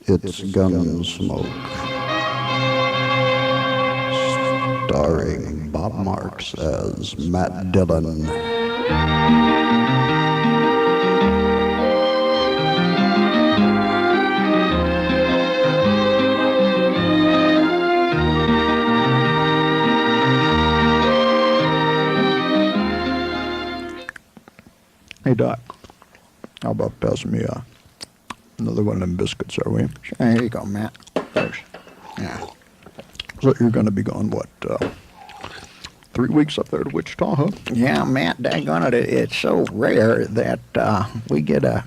It's Gunsmoke, starring Bob Marks as Matt Dillon. Hey, Doc, how about passing me another one of them biscuits, are we? Sure, here you go, Matt. Thanks. Yeah. So you're going to be gone, what, 3 weeks up there to Wichita, huh? Yeah, Matt, daggone it, it's so rare that we get a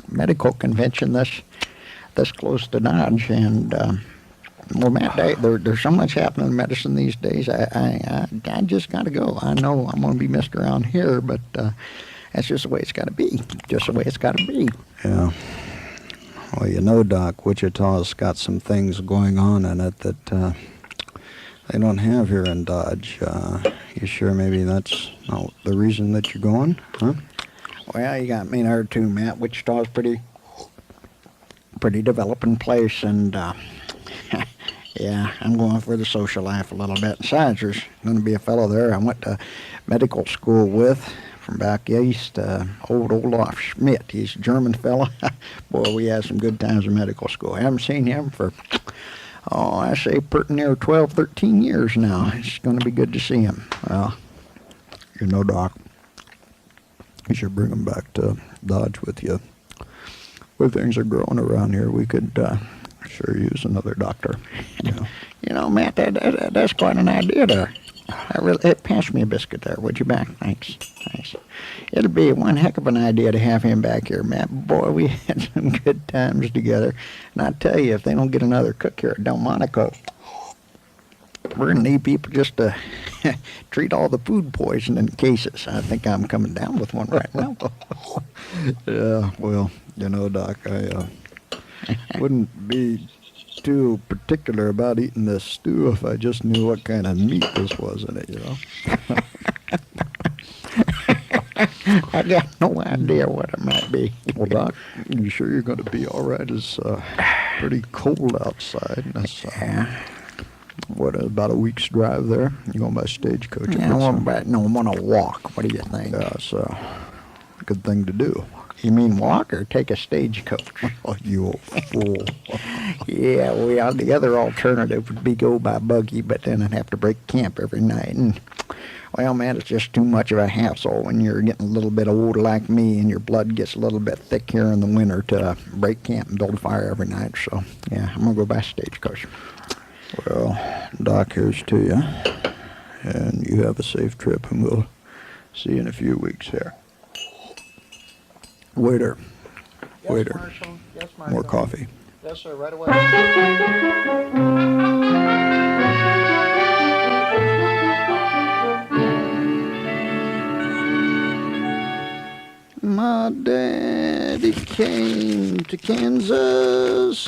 medical convention this close to Dodge, and well, Matt, there's so much happening in medicine these days. I just got to go. I know I'm going to be missed around here, but that's just the way it's got to be. Just the way it's got to be. Yeah. Well, you know, Doc, Wichita's got some things going on in it that they don't have here in Dodge. You sure maybe that's not the reason that you're going, huh? Well, you got me there too, Matt. Wichita's pretty developing place, and yeah, I'm going for the social life a little bit. Besides, there's going to be a fellow there I went to medical school with from back east, old Olaf Schmidt. He's a German fella. Boy, we had some good times in medical school. I haven't seen him for, I say pretty near 12, 13 years now. It's going to be good to see him. Well, you know, Doc, you should bring him back to Dodge with you. The way things are growing around here, we could sure use another doctor. Yeah. You know, Matt, that's quite an idea there. Pass me a biscuit there, would you, back? Thanks. It'll be one heck of an idea to have him back here, Matt. Boy, we had some good times together. And I tell you, if they don't get another cook here at Delmonico, we're going to need people just to treat all the food poisoning cases. I think I'm coming down with one right now. Yeah, well, you know, Doc, I wouldn't be too particular about eating this stew if I just knew what kind of meat this was in it, you know? I got no idea what it might be. Well, Doc, you sure you're going to be all right? It's pretty cold outside. That's, what, about a week's drive there? You going by stagecoach? Yeah, I'm going to walk. What do you think? Yeah, it's a good thing to do. You mean walk or take a stagecoach? Oh, you old fool. Yeah, well, the other alternative would be go by buggy, but then I'd have to break camp every night. And, well, man, it's just too much of a hassle when you're getting a little bit old like me and your blood gets a little bit thick here in the winter to break camp and build a fire every night. So, yeah, I'm going to go by stagecoach. Well, Doc, here's to you. And you have a safe trip, and we'll see you in a few weeks here. Waiter. Yes, Waiter. Marshal. Yes, Marshal. More coffee. Yes, sir, right away. My daddy came to Kansas,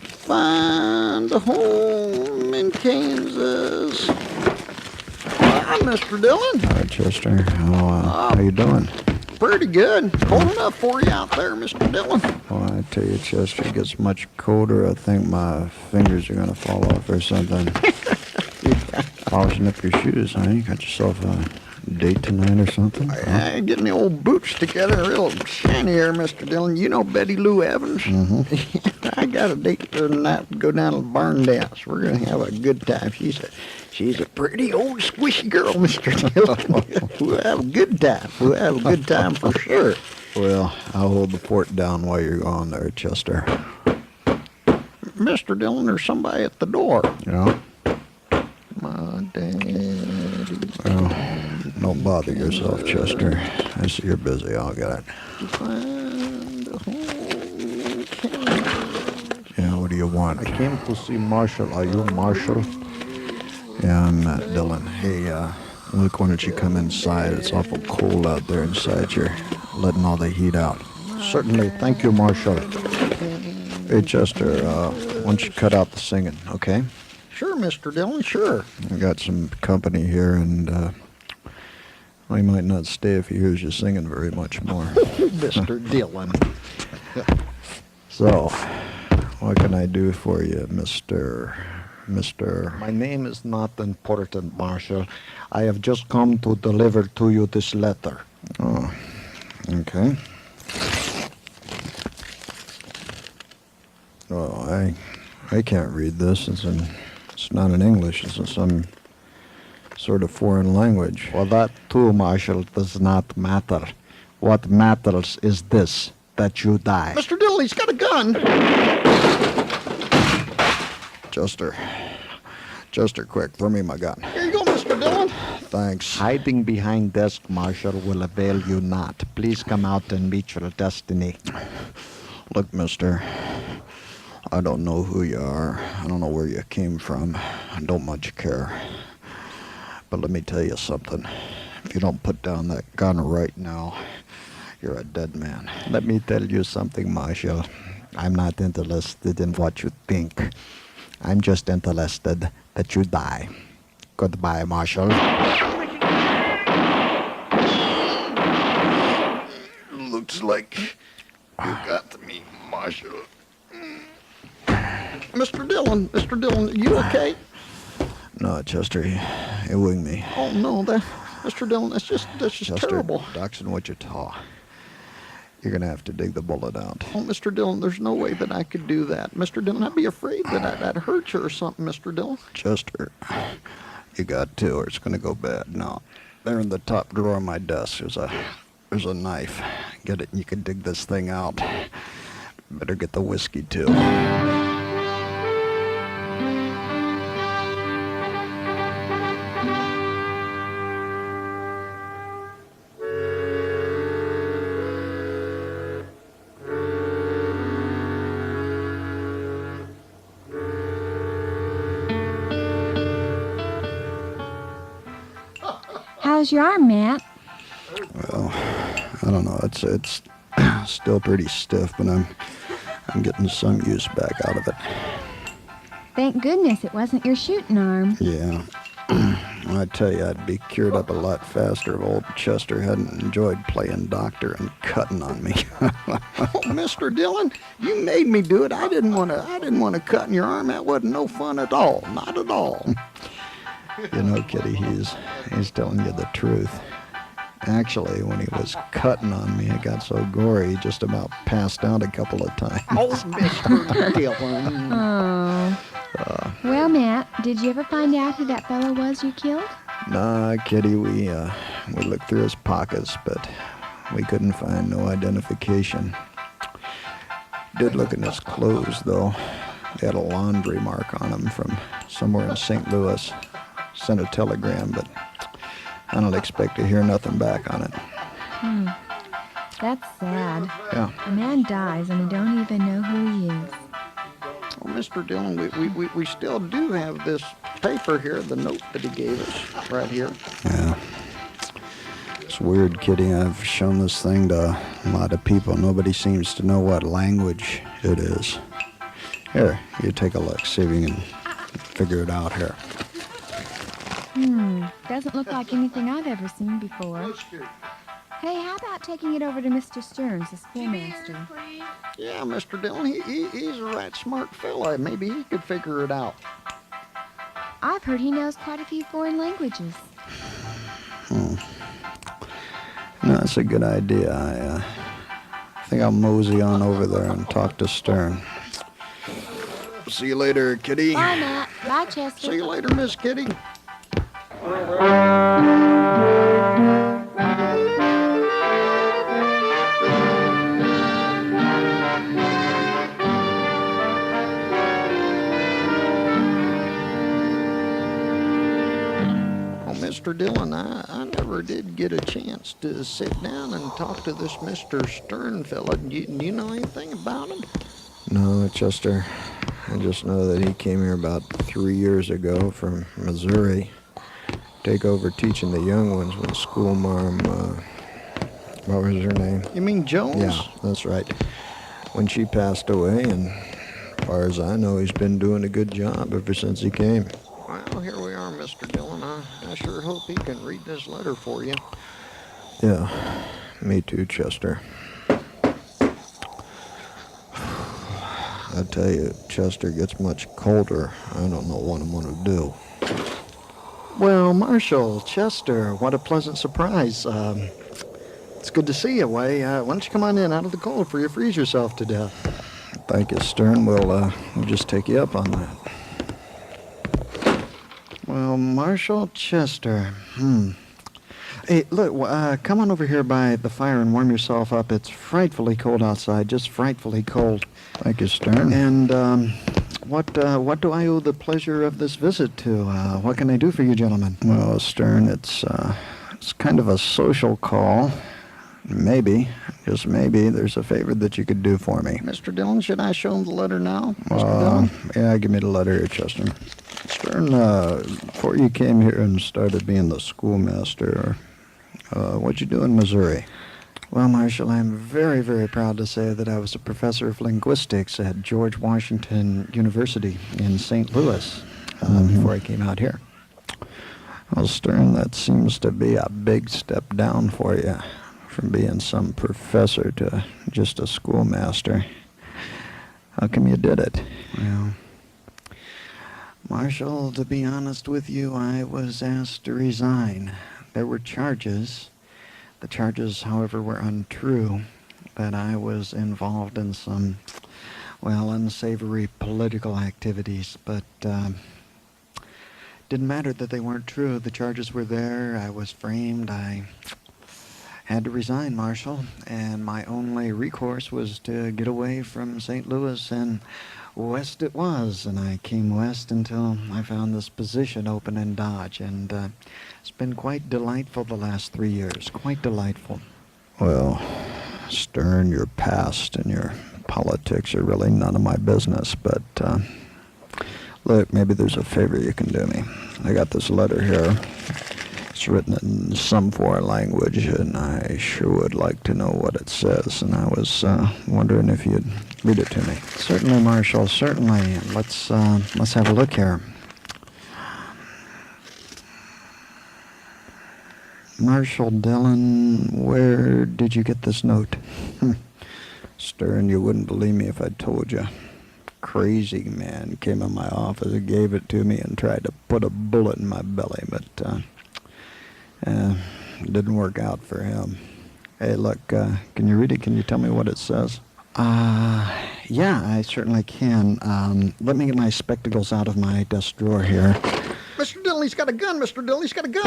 find a home in Kansas. Hi, Mr. Dillon. Hi, Chester. How you doing? Pretty good. Cold enough for you out there, Mr. Dillon. Well, I tell you, Chester, it gets much colder. I think my fingers are going to fall off or something. Polishing up your shoes, huh? You got yourself a date tonight or something? Huh? Getting the old boots together, real shiny here, Mr. Dillon. You know Betty Lou Evans? Mm-hmm. I got a date for tonight to go down to the barn dance. We're going to have a good time. She's a pretty old squishy girl, Mr. Dillon. We'll have a good time. We'll have a good time for sure. Well, I'll hold the fort down while you're gone there, Chester. Mr. Dillon, there's somebody at the door. Yeah? My daddy. Well, don't bother yourself, Chester. I see you're busy. I'll get it. Find a home in Kansas. Yeah, what do you want? I came to see Marshall. Are you Marshall? Yeah, I'm Matt Dillon. Hey, Luke, why don't you come inside? It's awful cold out there inside. You're letting all the heat out. Certainly. Thank you, Marshall. Hey, Chester, why don't you cut out the singing, okay? Sure, Mr. Dillon, sure. I got some company here, and well, he might not stay if he hears you singing very much more. Mr. Dillon. So, What can I do for you, Mr. My name is not important, Marshal. I have just come to deliver to you this letter. Oh, okay. Oh, I can't read this. It's not in English. It's in some sort of foreign language. Well, that too, Marshal, does not matter. What matters is this, that you die. Mr. Dillon, he's got a gun! Chester, quick, throw me my gun. Here you go, Mr. Dillon. Thanks. Hiding behind desk, Marshal, will avail you not. Please come out and meet your destiny. Look, mister, I don't know who you are. I don't know where you came from. I don't much care. But let me tell you something. If you don't put down that gun right now, you're a dead man. Let me tell you something, Marshal. I'm not interested in what you think. I'm just interested that you die. Goodbye, Marshal. Looks like you got me, Marshal. Mr. Dillon, you okay? No, Chester, he winged me. Oh, no, Mr. Dillon, that's just Chester, terrible. Doc's in Wichita. You're going to have to dig the bullet out. Oh, Mr. Dillon, there's no way that I could do that. Mr. Dillon, I'd be afraid that I'd hurt you or something, Mr. Dillon. Chester, you got to, or it's going to go bad. No, there in the top drawer of my desk, there's a knife. Get it, and you can dig this thing out. Better get the whiskey, too. How's your arm, Matt? Well, I don't know. It's still pretty stiff, but I'm getting some use back out of it. Thank goodness it wasn't your shooting arm. Yeah. I tell you, I'd be cured up a lot faster if old Chester hadn't enjoyed playing doctor and cutting on me. Oh, Mr. Dillon, you made me do it. I didn't want to cut in your arm. That wasn't no fun at all. Not at all. You know, Kitty, he's telling you the truth. Actually, when he was cutting on me, it got so gory, he just about passed out a couple of times. Oh, Mr. Dillon. Oh. Well, Matt, did you ever find out who that fellow was you killed? Nah, Kitty, we looked through his pockets, but we couldn't find no identification. Did look in his clothes, though. They had a laundry mark on them from somewhere in St. Louis. Sent a telegram, but I don't expect to hear nothing back on it. That's sad. Yeah. A man dies and we don't even know who he is. Oh, Mr. Dillon, we still do have this paper here, the note that he gave us, right here. Yeah. It's weird, Kitty. I've shown this thing to a lot of people. Nobody seems to know what language it is. Here, you take a look. See if you can figure it out here. Doesn't look like anything I've ever seen before. Hey, how about taking it over to Mr. Stearns, the schoolmaster? Yeah, Mr. Dillon, he's a right smart fella. Maybe he could figure it out. I've heard he knows quite a few foreign languages. No, that's a good idea. I think I'll mosey on over there and talk to Stern. See you later, Kitty. Bye, Matt. Bye, Chester. See you later, Miss Kitty. Mr. Dillon, I never did get a chance to sit down and talk to this Mr. Stern fella. Do you know anything about him? No, Chester. I just know that he came here about 3 years ago from Missouri. Take over teaching the young ones when schoolmarm, what was her name? You mean Jones? Yeah, that's right. When she passed away, and as far as I know, he's been doing a good job ever since he came. Well, here we are, Mr. Dillon. I sure hope he can read this letter for you. Yeah, me too, Chester. I tell you, Chester gets much colder. I don't know what I'm going to do. Well, Marshal, Chester, what a pleasant surprise. It's good to see you, Way. Why don't you come on in out of the cold before you freeze yourself to death? Thank you, Stern. We'll just take you up on that. Well, Marshal Chester, Hey, look, come on over here by the fire and warm yourself up. It's frightfully cold outside, just frightfully cold. Thank you, Stern. And, what do I owe the pleasure of this visit to? What can I do for you, gentlemen? Well, Stern, it's kind of a social call. Maybe, just maybe, there's a favor that you could do for me. Mr. Dillon, should I show him the letter now, Mr. Dillon? Yeah, give me the letter here, Chester. Stern, before you came here and started being the schoolmaster, what'd you do in Missouri? Well, Marshal, I'm very, very proud to say that I was a professor of linguistics at George Washington University in St. Louis before I came out here. Well, Stern, that seems to be a big step down for you, from being some professor to just a schoolmaster. How come you did it? Well, Marshal, to be honest with you, I was asked to resign. There were charges. The charges, however, were untrue, that I was involved in some, well, unsavory political activities, but didn't matter that they weren't true. The charges were there. I was framed. I had to resign, Marshal, and my only recourse was to get away from St. Louis, and west it was, and I came west until I found this position open in Dodge, and it's been quite delightful the last 3 years, quite delightful. Well, Stern, your past and your politics are really none of my business, but look, maybe there's a favor you can do me. I got this letter here. It's written in some foreign language, and I sure would like to know what it says, and I was wondering if you'd read it to me. Certainly, Marshal, certainly. Let's have a look here. Marshal Dillon, where did you get this note? Stern, you wouldn't believe me if I told you. Crazy man came in my office and gave it to me and tried to put a bullet in my belly, but it didn't work out for him. Hey, look, can you read it? Can you tell me what it says? Yeah, I certainly can. Let me get my spectacles out of my desk drawer here. Mr. Dillon, he's got a gun, Mr. Dillon, he's got a gun!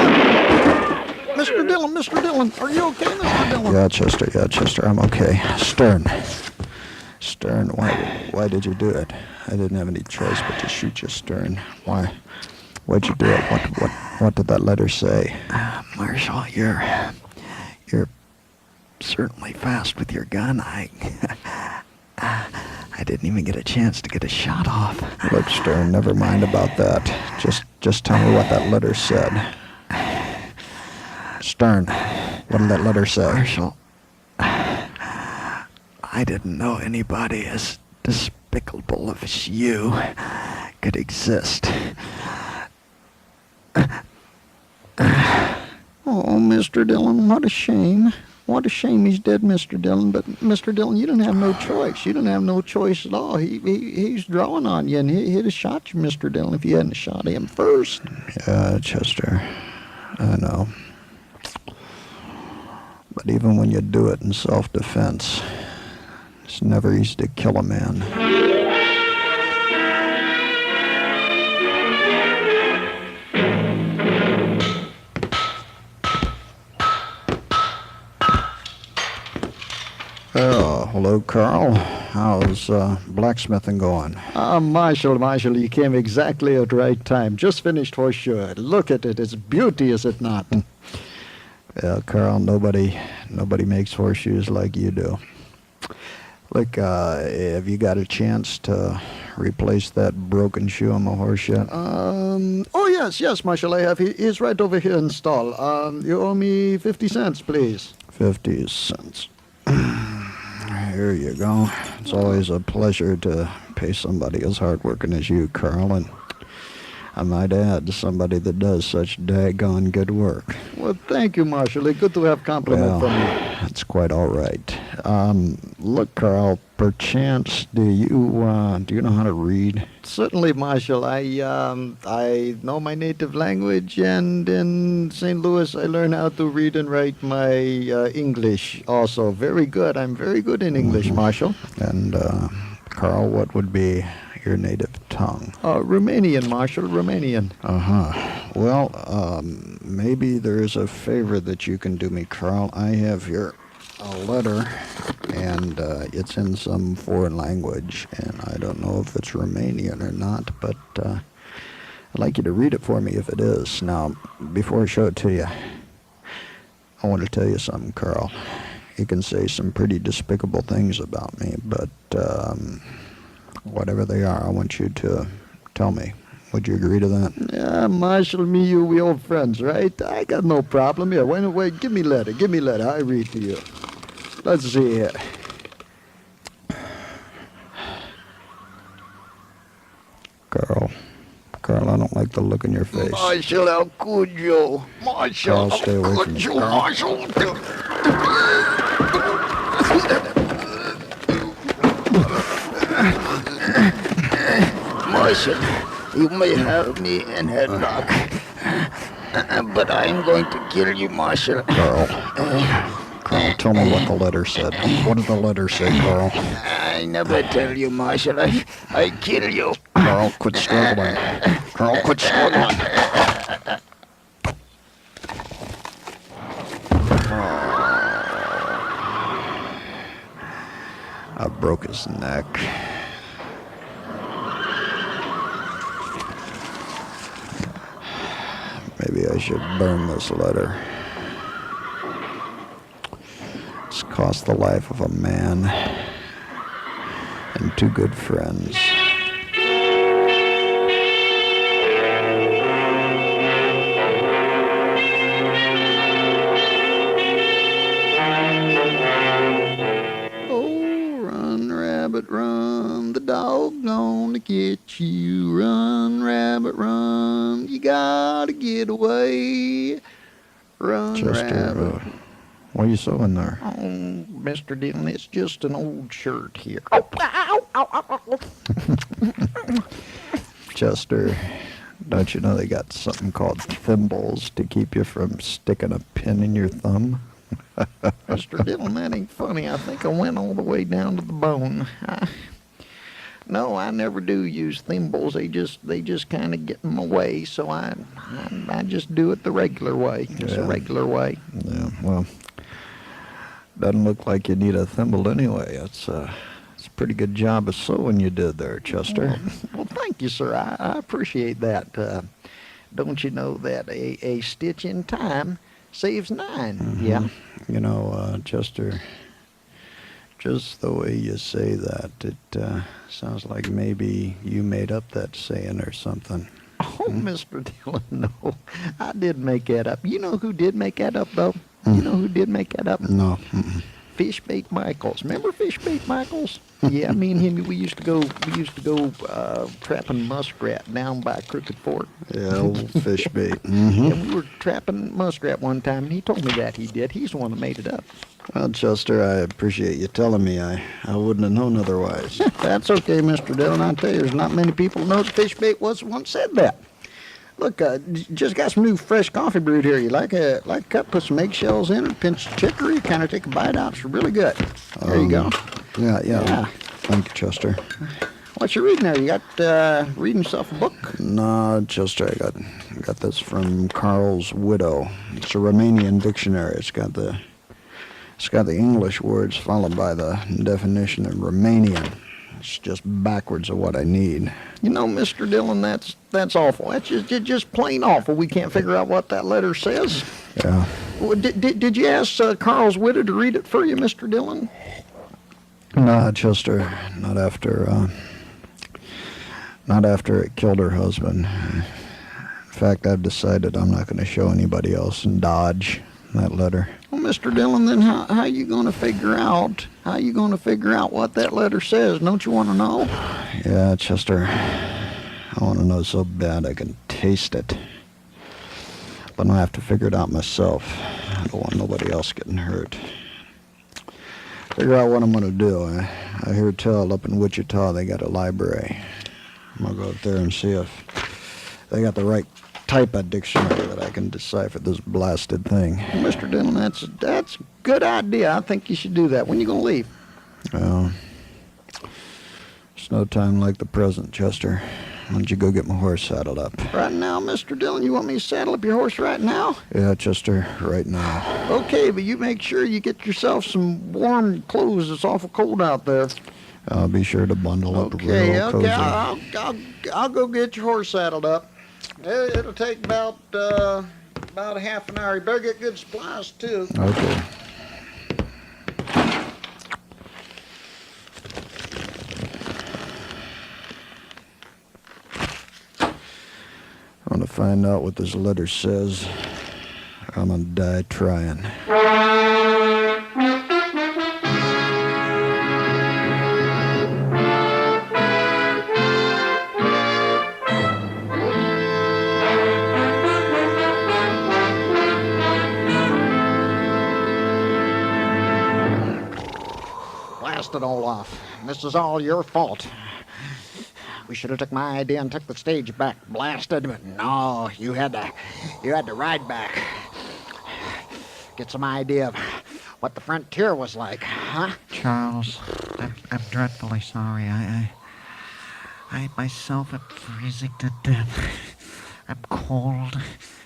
Mr. Dillon, are you okay, Mr. Dillon? Yeah, Chester, I'm okay. Stern, why did you do it? I didn't have any choice but to shoot you, Stern. Why'd you do it? What did that letter say? Marshal, you're certainly fast with your gun. I didn't even get a chance to get a shot off. Look, Stern, never mind about that. Just tell me what that letter said. Stern, what did that letter say? Marshal, I didn't know anybody as despicable as you could exist. Oh, Mr. Dillon, what a shame. What a shame he's dead, Mr. Dillon. But, Mr. Dillon, you didn't have no choice. You didn't have no choice at all. He's drawing on you, and he'd have shot you, Mr. Dillon, if you hadn't shot him first. Yeah, Chester, I know. But even when you do it in self-defense, it's never easy to kill a man. Oh, hello, Carl. How's blacksmithing going? Marshal, you came exactly at the right time. Just finished horseshoe. Look at it. It's beauty, is it not? Yeah, Carl, nobody makes horseshoes like you do. Look, have you got a chance to replace that broken shoe on my horse yet? Oh, yes, Marshal, I have. He's right over here in the stall. You owe me 50 cents, please. 50 cents. Here you go. It's always a pleasure to pay somebody as hardworking as you, Carl, and I might add, somebody that does such daggone good work. Well, thank you, Marshal. It's good to have compliment from you. It's quite all right. Look, Carl, perchance, do you know how to read? Certainly, Marshal. I know my native language, and in St. Louis, I learned how to read and write my English also. Very good. I'm very good in English, Marshal. And, Carl, what would be your native tongue? Romanian, Marshal, Romanian. Uh-huh. Well, maybe there's a favor that you can do me, Carl. I have here a letter, and it's in some foreign language, and I don't know if it's Romanian or not, but I'd like you to read it for me if it is. Now, before I show it to you, I want to tell you something, Carl. You can say some pretty despicable things about me, but whatever they are, I want you to tell me. Would you agree to that? Yeah, Marshal, me, you, we old friends, right? I got no problem here. Wait, give me letter. I read to you. Let's see here. Carl, I don't like the look in your face. Marshal, how could you? Marshal, Carl, stay away from me, Carl. Marshal. Marshal, you may have me in headlock, but I'm going to kill you, Marshal. Carl, tell me what the letter said. What did the letter say, Carl? I never tell you, Marshal. I kill you. Carl, quit struggling. Carl, quit struggling. I broke his neck. Maybe I should burn this letter. It's cost the life of a man and two good friends. Oh, run, rabbit, run. The dog gonna get you. Run, rabbit, run. You gotta get away. Run, Chester, rabbit. what are you sewing there? Oh, Mr. Dillon, it's just an old shirt here. Chester, don't you know they got something called thimbles to keep you from sticking a pin in your thumb? Mr. Dillon, that ain't funny. I think I went all the way down to the bone. No, I never do use thimbles. They just kind of get in my way, so I just do it the regular way. Just a Yeah. regular way. Yeah, well, doesn't look like you need a thimble anyway. It's a pretty good job of sewing you did there, Chester. Well, thank you, sir. I appreciate that. Don't you know that a stitch in time saves 9? Mhm. Yeah. You know, Chester, just the way you say that, it sounds like maybe you made up that saying or something. Oh, Mr. Dillon, no. I did make that up. You know who did make that up, though? You know who did make that up? No. Fishbait Michaels. Remember Fishbait Michaels? Yeah, me and him, we used to go trapping muskrat down by Crooked Fork. Yeah, old fish bait. Mm-hmm. And we were trapping muskrat one time, and he told me that he did. He's the one that made it up. Well, Chester, I appreciate you telling me. I wouldn't have known otherwise. That's okay, Mr. Dillon. I tell you, there's not many people who know that Fishbait was the one that said that. Look, just got some new fresh coffee brewed here. You like a cup? Put some eggshells in it, pinch of chicory, kind of take a bite out. It's really good. There you go. Yeah. Thank you, Chester. What you reading there? You got reading yourself a book? No, Chester, I got this from Carl's widow. It's a Romanian dictionary. It's got the English words followed by the definition in Romanian. It's just backwards of what I need. You know, Mr. Dillon, that's awful. That's just plain awful. We can't figure out what that letter says. Yeah. Well, did you ask Carl's widow to read it for you, Mr. Dillon? No, Chester, not after it killed her husband. In fact, I've decided I'm not going to show anybody else in Dodge that letter. Well, Mr. Dillon, then how you going to figure out what that letter says? Don't you want to know? Yeah, Chester, I want to know so bad I can taste it. But I have to figure it out myself. I don't want nobody else getting hurt. Figure out what I'm gonna do. I hear tell up in Wichita they got a library. I'm gonna go up there and see if they got the right type of dictionary that I can decipher this blasted thing. Mr. Dillon, that's a good idea. I think you should do that. When you gonna leave? Well, it's no time like the present, Chester. Why don't you go get my horse saddled up? Right now, Mr. Dillon, you want me to saddle up your horse right now? Yeah, Chester, right now. Okay, but you make sure you get yourself some warm clothes. It's awful cold out there. I'll be sure to bundle up real cozy. I'll go get your horse saddled up. It'll take about a half an hour. You better get good supplies, too. Okay. I want to find out what this letter says. I'm gonna die trying. Blast it all off. This is all your fault. We should have took my idea and took the stage back. Blasted, but no, you had to ride back. Get some idea of what the frontier was like, huh? Charles, I'm dreadfully sorry. I myself am freezing to death. I'm cold,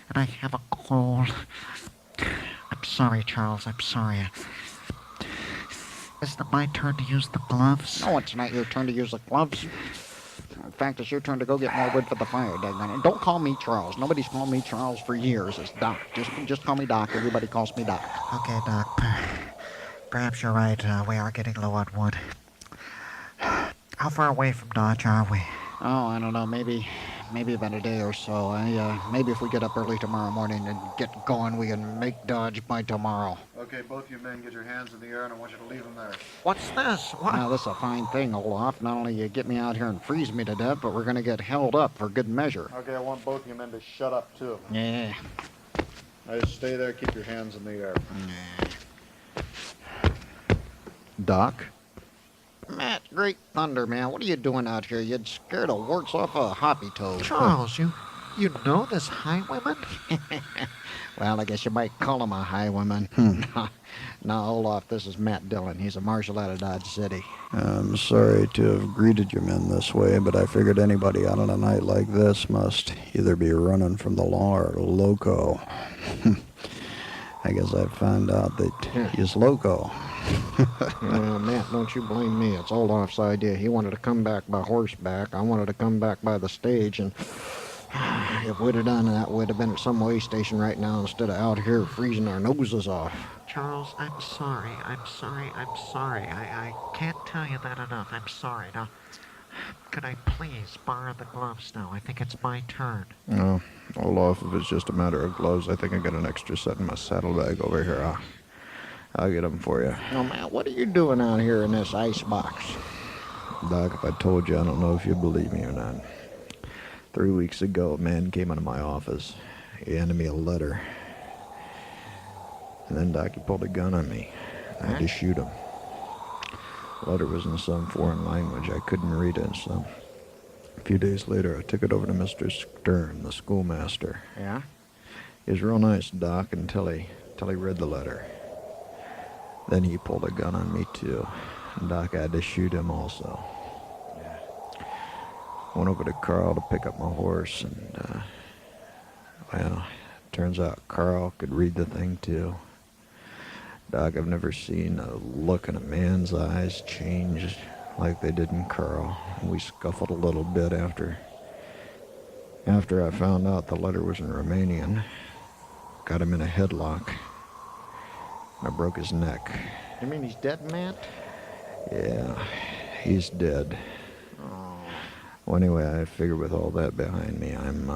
and I have a cold. I'm sorry, Charles. I'm sorry. Isn't it my turn to use the gloves? No, it's not your turn to use the gloves. In fact, it's your turn to go get more wood for the fire, daggone it. Don't call me Charles. Nobody's called me Charles for years. It's Doc. Just call me Doc. Everybody calls me Doc. Okay, Doc. Perhaps you're right. We are getting low on wood. How far away from Dodge are we? Oh, I don't know. Maybe about a day or so. Maybe if we get up early tomorrow morning and get going, we can make Dodge by tomorrow. Okay, both you men get your hands in the air, and I want you to leave them there. What's this? What? Now, this is a fine thing, Olaf. Not only you get me out here and freeze me to death, but we're going to get held up for good measure. Okay, I want both you men to shut up, too. Yeah. Now, just stay there, keep your hands in the air. Doc? Matt, great thunder, man. What are you doing out here? You'd scare the warts off a hoppy toad. Charles, you know this highwayman? Well, I guess you might call him a highwayman. No, Olaf, this is Matt Dillon. He's a marshal out of Dodge City. I'm sorry to have greeted you men this way, but I figured anybody out on a night like this must either be running from the law or loco. I guess I found out that he's loco. Matt, don't you blame me. It's Olaf's idea. He wanted to come back by horseback. I wanted to come back by the stage, and if we'd have done that, we'd have been at some way station right now instead of out here freezing our noses off. Charles, I'm sorry. I can't tell you that enough. I'm sorry. Now, could I please borrow the gloves now? I think it's my turn. No, Olaf, if it's just a matter of gloves, I think I got an extra set in my saddlebag over here. I'll get them for you. No, Matt, what are you doing out here in this ice box? Doc, if I told you, I don't know if you'd believe me or not. 3 weeks ago, a man came into my office. He handed me a letter. And then, Doc, he pulled a gun on me. I had to shoot him. The letter was in some foreign language. I couldn't read it, so a few days later, I took it over to Mr. Stern, the schoolmaster. Yeah? He was real nice, Doc, until he read the letter. Then he pulled a gun on me, too. And Doc, I had to shoot him also. Went over to Carl to pick up my horse, and, well, turns out Carl could read the thing, too. Doc, I've never seen a look in a man's eyes change like they did in Carl. We scuffled a little bit after I found out the letter was in Romanian. Got him in a headlock. I broke his neck. You mean he's dead, Matt? Yeah, he's dead. Oh. Well, anyway, I figure with all that behind me, I'm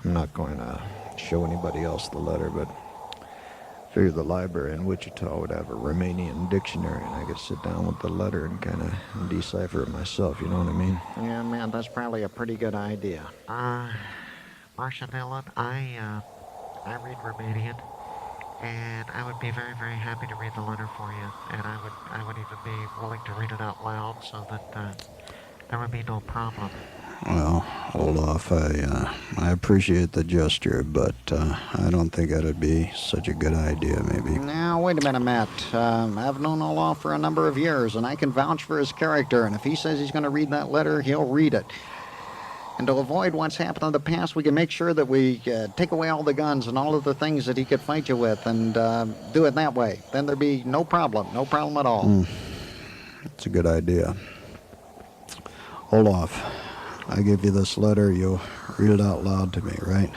not going to show anybody else the letter, but I figured the library in Wichita would have a Romanian dictionary, and I could sit down with the letter and kind of decipher it myself, you know what I mean? Yeah, man, that's probably a pretty good idea. Marshal Dillon, I read Romanian. and I would be very, very happy to read the letter for you. And I would even be willing to read it out loud so that there would be no problem. Well, Olaf, I appreciate the gesture, but I don't think that'd be such a good idea, maybe. Now, wait a minute, Matt. I've known Olaf for a number of years, and I can vouch for his character, and if he says he's going to read that letter, he'll read it. And to avoid what's happened in the past, we can make sure that we take away all the guns and all of the things that he could fight you with, and do it that way. Then there'd be no problem at all. That's a good idea. Olaf, I give you this letter, you'll read it out loud to me, right?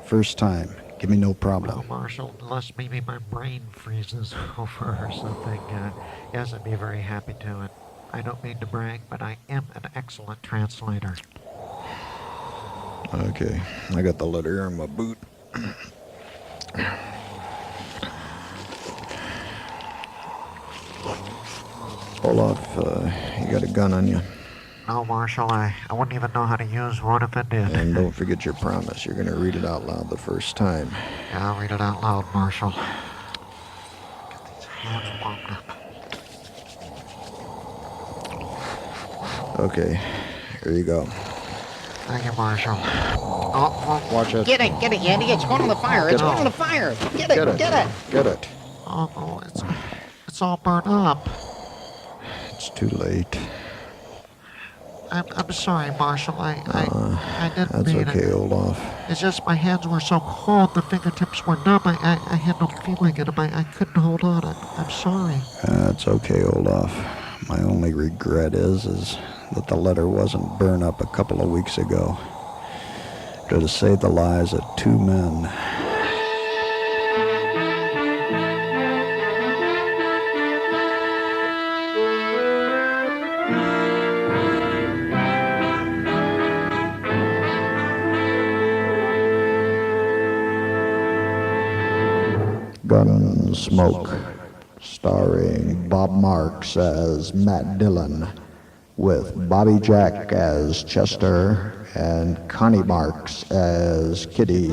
First time. Give me no problem. Well, Marshal, unless maybe my brain freezes over or something, yes, I'd be very happy to. And I don't mean to brag, but I am an excellent translator. Okay, I got the letter here in my boot. Olaf, you got a gun on you? No, Marshal, I wouldn't even know how to use one if I did. And don't forget your promise. You're going to read it out loud the first time. Yeah, I'll read it out loud, Marshal. Get these hands warmed up. Okay, here you go. Thank you, Marshal. Oh, Watch it. Get it, Andy. It's going on the fire. It's going on the fire. Get it. Get it. oh, it's all burnt up. It's too late. I'm sorry, Marshal. I didn't That's mean okay, it. Olaf. It's just my hands were so cold, the fingertips were numb. I had no feeling in them. I couldn't hold on. I'm sorry. That's okay, Olaf. My only regret is that the letter wasn't burned up a couple of weeks ago. Could have saved the lives of 2 men. Gunsmoke, starring Bob Marks as Matt Dillon, with Bobby Jack as Chester and Connie Marks as Kitty.